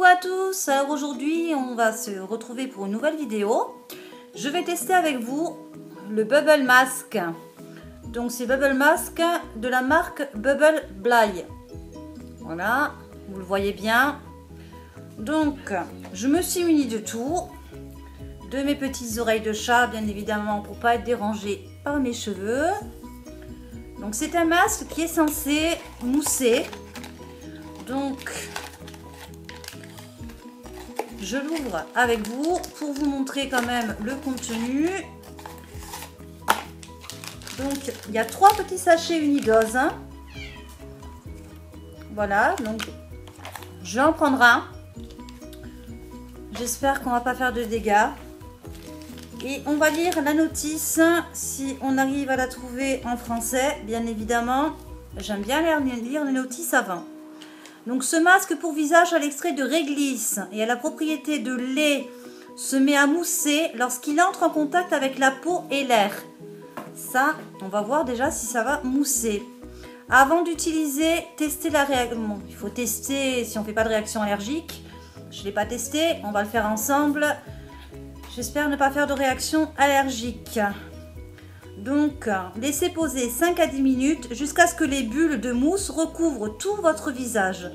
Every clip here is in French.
Coucou à tous, alors aujourd'hui on va se retrouver pour une nouvelle vidéo. Je vais tester avec vous le Bubble Mask. Donc c'est Bubble Mask de la marque Bubble Bly. Voilà, vous le voyez bien. Donc je me suis munie de tout. De mes petites oreilles de chat bien évidemment pour pas être dérangée par mes cheveux. Donc c'est un masque qui est censé mousser. Donc je l'ouvre avec vous pour vous montrer quand même le contenu. Donc il y a 3 petits sachets unidoses. Voilà, donc je vais en prendre un. J'espère qu'on va pas faire de dégâts. Et on va lire la notice si on arrive à la trouver en français, bien évidemment. J'aime bien lire les notices avant. Donc ce masque pour visage à l'extrait de réglisse et à la propriété de lait se met à mousser lorsqu'il entre en contact avec la peau et l'air. Ça, on va voir déjà si ça va mousser. Avant d'utiliser, testez la réaction. Bon, il faut tester si on ne fait pas de réaction allergique. Je ne l'ai pas testé, on va le faire ensemble. J'espère ne pas faire de réaction allergique. Donc, laissez poser 5 à 10 minutes jusqu'à ce que les bulles de mousse recouvrent tout votre visage.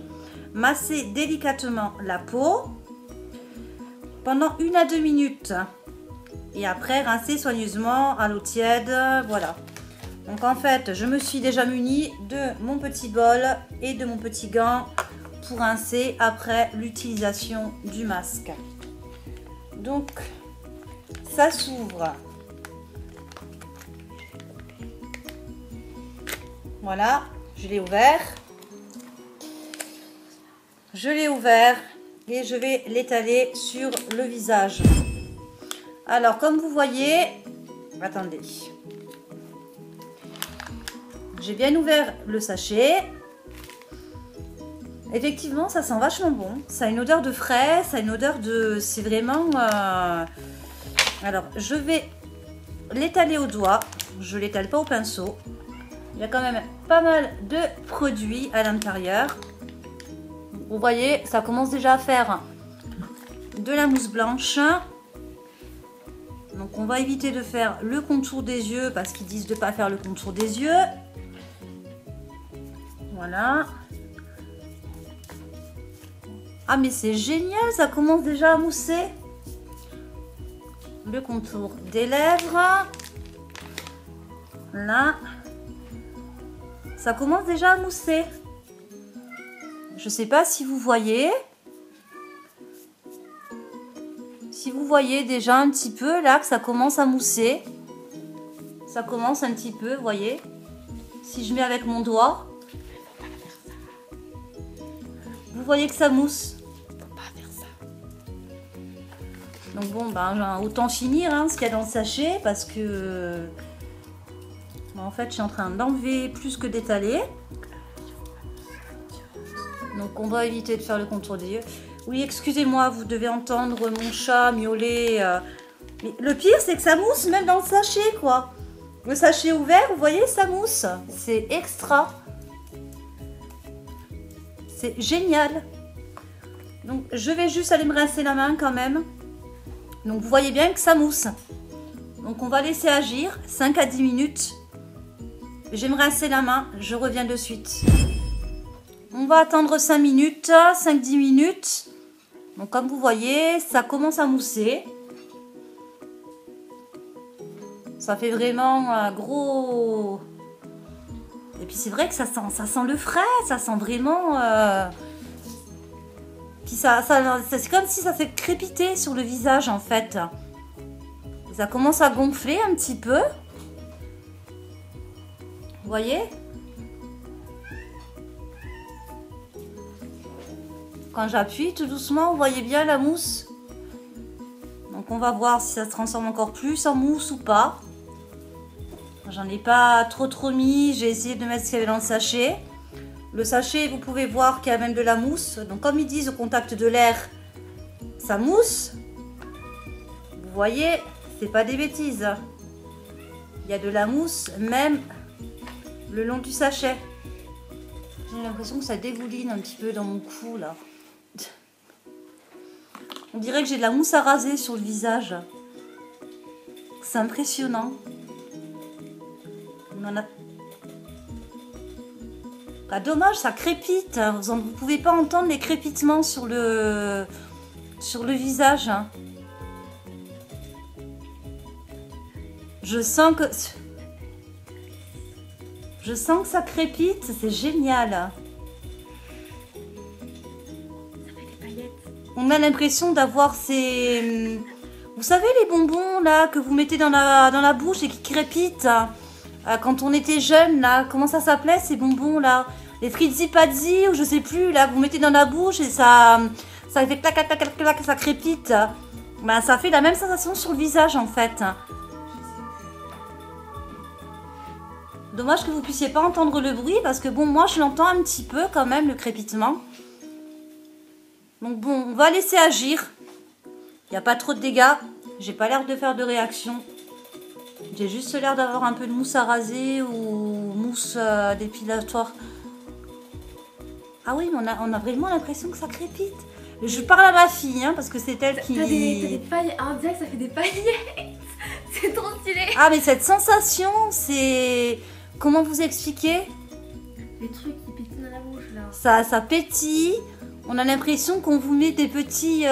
Massez délicatement la peau pendant 1 à 2 minutes. Et après, rincez soigneusement à l'eau tiède. Voilà. Donc, en fait, je me suis déjà munie de mon petit bol et de mon petit gant pour rincer après l'utilisation du masque. Donc, ça s'ouvre. Voilà, je l'ai ouvert. Je l'ai ouvert et je vais l'étaler sur le visage. Alors, comme vous voyez, attendez. J'ai bien ouvert le sachet. Effectivement, ça sent vachement bon. Ça a une odeur de frais, ça a une odeur de... C'est vraiment... Alors, je vais l'étaler au doigt. Je ne l'étale pas au pinceau. Il y a quand même pas mal de produits à l'intérieur. Vous voyez, ça commence déjà à faire de la mousse blanche. Donc, on va éviter de faire le contour des yeux parce qu'ils disent de ne pas faire le contour des yeux. Voilà. Ah, mais c'est génial, ça commence déjà à mousser. Le contour des lèvres. Là. Ça commence déjà à mousser. Je ne sais pas si vous voyez. Si vous voyez déjà un petit peu là que ça commence à mousser. Ça commence un petit peu, vous voyez. Si je mets avec mon doigt. Vous voyez que ça mousse. Donc bon, ben, autant finir ce qu'il y a dans le sachet parce que... En fait, je suis en train d'enlever plus que d'étaler. Donc, on va éviter de faire le contour des yeux. Oui, excusez-moi, vous devez entendre mon chat miauler. Mais le pire, c'est que ça mousse même dans le sachet, quoi. Le sachet ouvert, vous voyez, ça mousse. C'est extra. C'est génial. Donc, je vais juste aller me rincer la main quand même. Donc, vous voyez bien que ça mousse. Donc, on va laisser agir 5 à 10 minutes. Je vais me rincer la main, je reviens de suite. On va attendre 5 minutes, 5-10 minutes. Donc comme vous voyez, ça commence à mousser. Ça fait vraiment un gros... Et puis c'est vrai que ça sent le frais, ça sent vraiment... Puis c'est comme si ça s'est crépité sur le visage en fait. Ça commence à gonfler un petit peu. Vous voyez? Quand j'appuie tout doucement, vous voyez bien la mousse. Donc on va voir si ça se transforme encore plus en mousse ou pas. J'en ai pas trop mis. J'ai essayé de mettre ce qu'il y avait dans le sachet. Le sachet, vous pouvez voir qu'il y a même de la mousse. Donc comme ils disent au contact de l'air, ça mousse. Vous voyez, c'est pas des bêtises. Il y a de la mousse même le long du sachet. J'ai l'impression que ça dégouline un petit peu dans mon cou là. On dirait que j'ai de la mousse à raser sur le visage. C'est impressionnant. On en a... Ah, dommage, ça crépite. Vous pouvez pas entendre les crépitements sur le visage. Je sens que ça crépite. C'est génial. Ça fait des paillettes. On a l'impression d'avoir ces... Vous savez les bonbons là que vous mettez dans la bouche et qui crépitent quand on était jeune là, comment ça s'appelait ces bonbons là? Les frizzy pazzi ou je sais plus là, vous mettez dans la bouche et ça fait clac clac clac clac, ça crépite. Ben, ça fait la même sensation sur le visage en fait. Dommage que vous puissiez pas entendre le bruit parce que bon, moi je l'entends un petit peu quand même, le crépitement. Donc bon, on va laisser agir. Il n'y a pas trop de dégâts. J'ai pas l'air de faire de réaction. J'ai juste l'air d'avoir un peu de mousse à raser ou mousse dépilatoire. Ah oui, mais on a vraiment l'impression que ça crépite. Je parle à ma fille, hein, parce que c'est elle qui... T'as des paillettes. On dirait que ça fait des paillettes. C'est trop stylé. Ah, mais cette sensation, c'est... Comment vous expliquer? Les trucs qui pétillent dans la bouche, là. Ça pétille. On a l'impression qu'on vous met des petits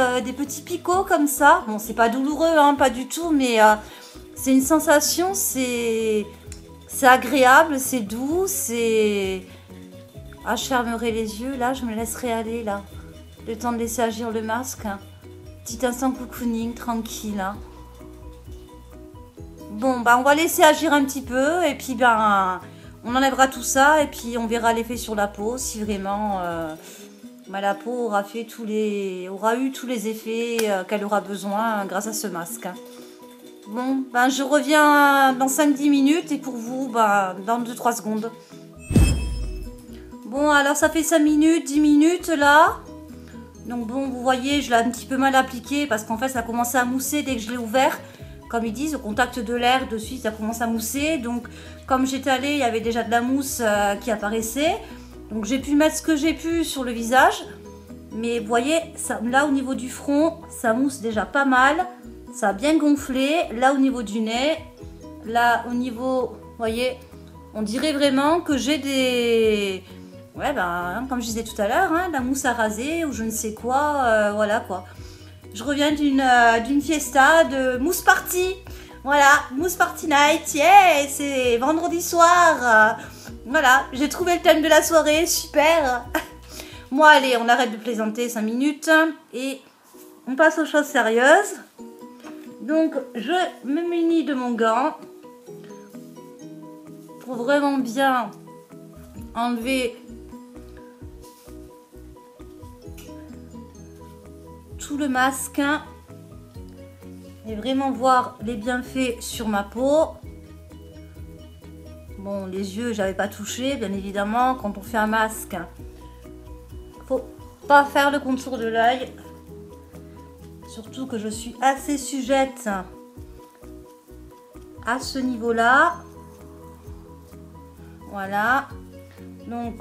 picots comme ça. Bon, c'est pas douloureux, hein, pas du tout, mais c'est une sensation, c'est agréable, c'est doux, c'est... Ah, je fermerai les yeux, là, je me laisserai aller, là. Le temps de laisser agir le masque. Petit instant cocooning, tranquille. Hein. Bon, bah, on va laisser agir un petit peu, et puis, ben, on enlèvera tout ça, et puis on verra l'effet sur la peau, si vraiment... bah, la peau aura eu tous les effets qu'elle aura besoin grâce à ce masque. Bon, ben je reviens dans 5-10 minutes et pour vous, ben, dans 2-3 secondes. Bon, alors ça fait 5 minutes, 10 minutes là. Donc bon, vous voyez, je l'ai un petit peu mal appliqué parce qu'en fait ça a commencé à mousser dès que je l'ai ouvert. Comme ils disent, au contact de l'air, de suite ça commence à mousser. Donc comme j'étais allée, il y avait déjà de la mousse qui apparaissait. Donc j'ai pu mettre ce que j'ai pu sur le visage. Mais vous voyez, ça, là au niveau du front, ça mousse déjà pas mal. Ça a bien gonflé. Là au niveau du nez, là au niveau, vous voyez, on dirait vraiment que j'ai des... Ouais, ben, comme je disais tout à l'heure, hein, la mousse à raser ou je ne sais quoi, voilà quoi. Je reviens d'une fiesta de mousse party. Voilà, mousse party night, yeah, c'est vendredi soir. Voilà, j'ai trouvé le thème de la soirée, super. Moi, allez, on arrête de plaisanter 5 minutes et on passe aux choses sérieuses. Donc, je me munis de mon gant pour vraiment bien enlever tout le masque et vraiment voir les bienfaits sur ma peau. Bon, les yeux, j'avais pas touché, bien évidemment. Quand on fait un masque, faut pas faire le contour de l'œil. Surtout que je suis assez sujette à ce niveau-là. Voilà. Donc,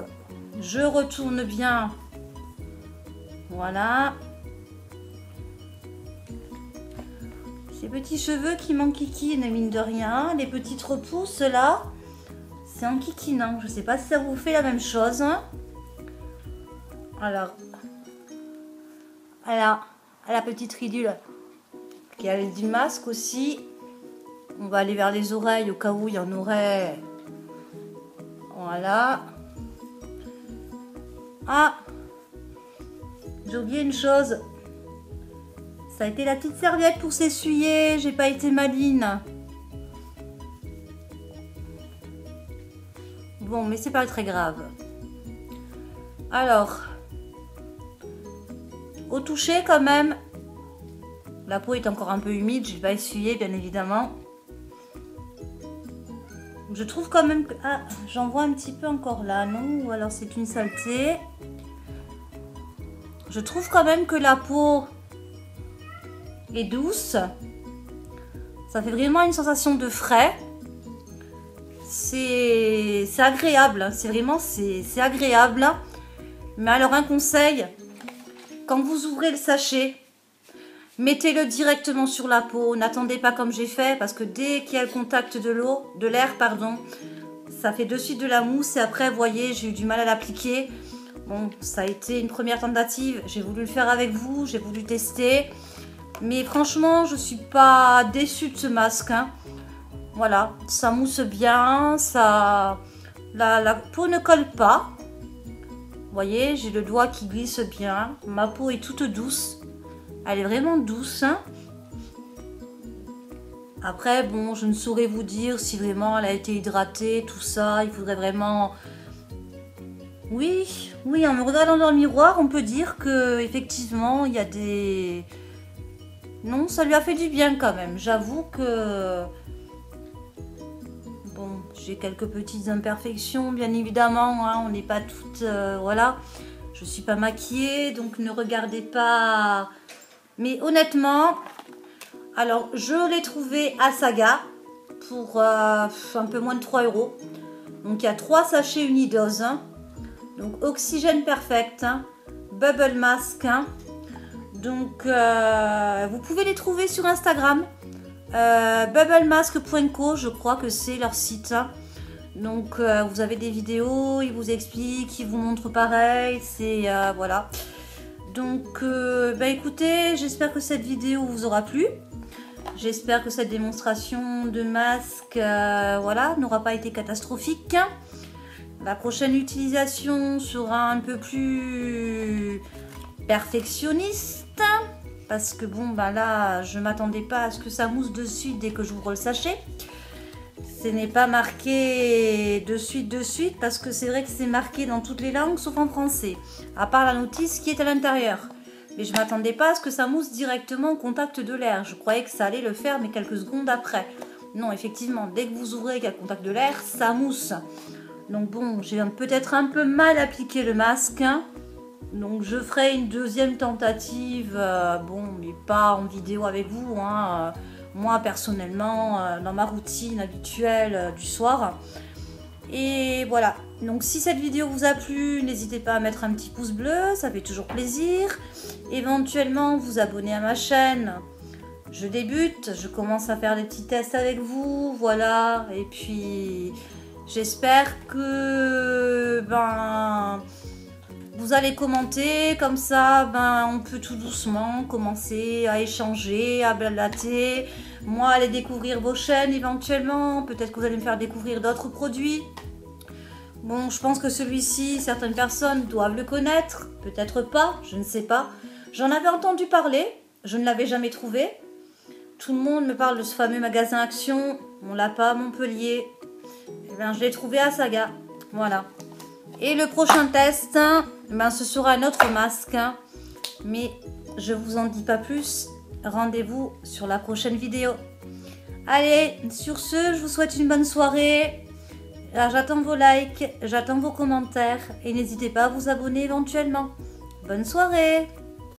je retourne bien. Voilà. Ces petits cheveux qui m'enquiquinent, mine de rien. Les petites repousses, là. C'est enquiquinant. Je sais pas si ça vous fait la même chose. Alors, voilà. À la petite ridule qui a du masque aussi. On va aller vers les oreilles au cas où il y en aurait. Voilà. Ah, j'ai oublié une chose. Ça a été la petite serviette pour s'essuyer. J'ai pas été maline. Bon, mais c'est pas très grave. Alors, au toucher quand même, la peau est encore un peu humide. Je vais pas essuyer, bien évidemment. Je trouve quand même que... Ah, j'en vois un petit peu encore là, non? Ou alors c'est une saleté. Je trouve quand même que la peau est douce. Ça fait vraiment une sensation de frais. C'est agréable. C'est vraiment c'est agréable. Mais alors un conseil, quand vous ouvrez le sachet, Mettez-le directement sur la peau, n'attendez pas comme j'ai fait, parce que dès qu'il y a le contact de l'air, pardon, ça fait de suite de la mousse et après, vous voyez, j'ai eu du mal à l'appliquer. Bon, ça a été une première tentative, j'ai voulu le faire avec vous, j'ai voulu tester. Mais franchement, je suis pas déçue de ce masque, hein. Voilà, ça mousse bien, ça... La peau ne colle pas. Vous voyez, j'ai le doigt qui glisse bien. Ma peau est toute douce. Elle est vraiment douce, hein. Après, bon, je ne saurais vous dire si vraiment elle a été hydratée, tout ça. Il faudrait vraiment... Oui, en me regardant dans le miroir, on peut dire que effectivement, il y a des... Non, ça lui a fait du bien quand même. J'avoue que... Bon, j'ai quelques petites imperfections, bien évidemment. Hein. On n'est pas toutes... voilà. Je suis pas maquillée, donc ne regardez pas... Mais honnêtement... Alors, je l'ai trouvé à Saga pour un peu moins de 3 €. Donc, il y a 3 sachets unidose. Hein. Donc, Oxygène Perfect, hein. Bubble Mask. Hein. Donc, vous pouvez les trouver sur Instagram. Bubblemask.co, je crois que c'est leur site. Hein. Donc, vous avez des vidéos, ils vous expliquent, ils vous montrent pareil. C'est, voilà. Donc, écoutez, j'espère que cette vidéo vous aura plu. J'espère que cette démonstration de masque voilà, n'aura pas été catastrophique. La prochaine utilisation sera un peu plus perfectionniste. Parce que bon, là, je ne m'attendais pas à ce que ça mousse de suite dès que j'ouvre le sachet. Ce n'est pas marqué de suite parce que c'est vrai que c'est marqué dans toutes les langues sauf en français. À part la notice qui est à l'intérieur. Mais je ne m'attendais pas à ce que ça mousse directement au contact de l'air. Je croyais que ça allait le faire, mais quelques secondes après. Non, effectivement, dès que vous ouvrez qu'il y a le contact de l'air, ça mousse. Donc bon, j'ai peut-être un peu mal appliqué le masque. Hein. Donc je ferai une deuxième tentative, bon, mais pas en vidéo avec vous. Hein. Moi, personnellement, dans ma routine habituelle du soir. Et voilà, donc si cette vidéo vous a plu, n'hésitez pas à mettre un petit pouce bleu, ça fait toujours plaisir. Éventuellement, vous abonner à ma chaîne. Je débute, je commence à faire des petits tests avec vous, voilà. Et puis, j'espère que vous allez commenter, comme ça, on peut tout doucement commencer à échanger, à blablater. Moi, aller découvrir vos chaînes éventuellement. Peut-être que vous allez me faire découvrir d'autres produits. Bon, je pense que celui-ci, certaines personnes doivent le connaître. Peut-être pas, je ne sais pas. J'en avais entendu parler, je ne l'avais jamais trouvé. Tout le monde me parle de ce fameux magasin Action. On l'a pas à Montpellier. Eh bien, je l'ai trouvé à Saga. Voilà. Et le prochain test, ce sera un autre masque. Mais je vous en dis pas plus. Rendez-vous sur la prochaine vidéo. Allez, sur ce, je vous souhaite une bonne soirée. J'attends vos likes, j'attends vos commentaires et n'hésitez pas à vous abonner éventuellement. Bonne soirée!